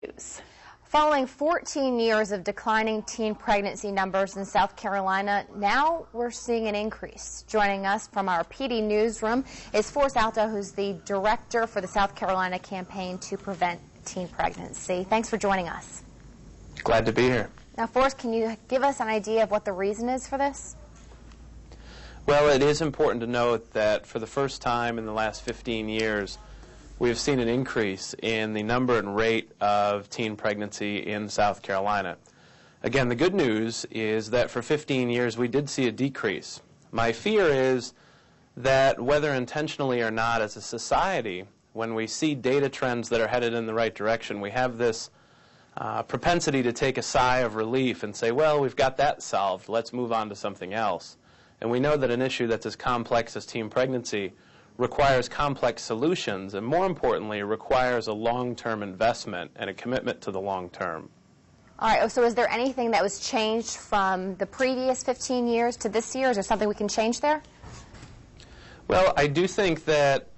News. Following 14 years of declining teen pregnancy numbers in South Carolina, now we're seeing an increase. Joining us from our PD newsroom is Forrest Alton, who's the director for the South Carolina campaign to prevent teen pregnancy. Thanks for joining us. Glad to be here. Now, Forrest, can you give us an idea of what the reason is for this? Well, it is important to note that for the first time in the last 15 years, we have seen an increase in the number and rate of teen pregnancy in South Carolina. Again, the good news is that for 15 years we did see a decrease. My fear is that whether intentionally or not as a society, when we see data trends that are headed in the right direction, we have this propensity to take a sigh of relief and say, well, we've got that solved, let's move on to something else. And we know that an issue that's as complex as teen pregnancy requires complex solutions, and more importantly, requires a long-term investment and a commitment to the long term. All right, so is there anything that was changed from the previous 15 years to this year? Is there something we can change there? Well, I do think that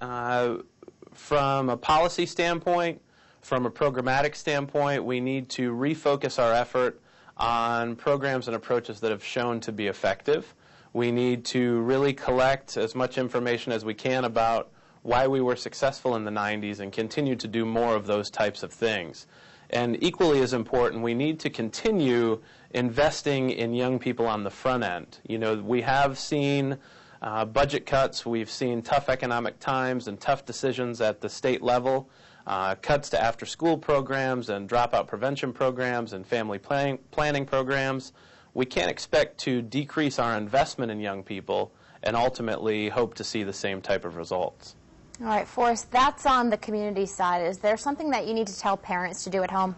from a policy standpoint, from a programmatic standpoint, we need to refocus our effort on programs and approaches that have shown to be effective. We need to really collect as much information as we can about why we were successful in the 90s and continue to do more of those types of things. And equally as important, we need to continue investing in young people on the front end. You know, we have seen budget cuts, we've seen tough economic times and tough decisions at the state level, cuts to after-school programs and dropout prevention programs and family planning programs. We can't expect to decrease our investment in young people and ultimately hope to see the same type of results. All right, Forrest, that's on the community side. Is there something that you need to tell parents to do at home?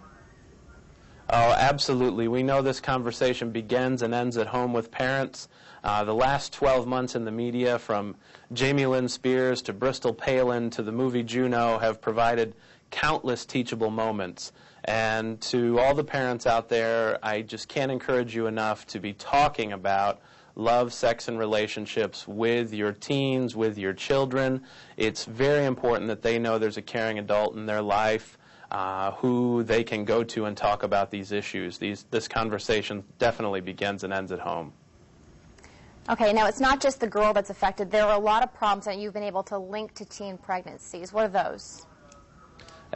Oh, absolutely. We know this conversation begins and ends at home with parents. The last 12 months in the media, from Jamie Lynn Spears to Bristol Palin to the movie Juno, have provided countless teachable moments. And to all the parents out there, I just can't encourage you enough to be talking about love, sex, and relationships with your teens, with your children. It's very important that they know there's a caring adult in their life who they can go to and talk about these issues. This conversation definitely begins and ends at home. Okay, now it's not just the girl that's affected. There are a lot of problems that you've been able to link to teen pregnancies. What are those?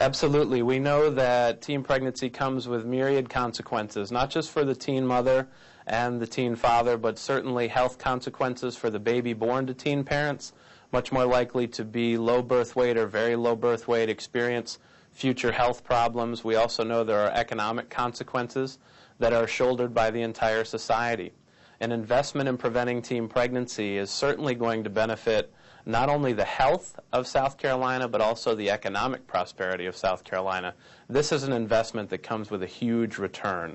Absolutely. We know that teen pregnancy comes with myriad consequences, not just for the teen mother and the teen father, but certainly health consequences for the baby born to teen parents, much more likely to be low birth weight or very low birth weight, experience future health problems. We also know there are economic consequences that are shouldered by the entire society. An investment in preventing teen pregnancy is certainly going to benefit not only the health of South Carolina, but also the economic prosperity of South Carolina. This is an investment that comes with a huge return.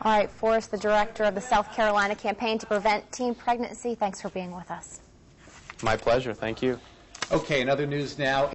All right, Forrest, the director of the South Carolina campaign to prevent teen pregnancy, thanks for being with us. My pleasure. Thank you. Okay, in other news now.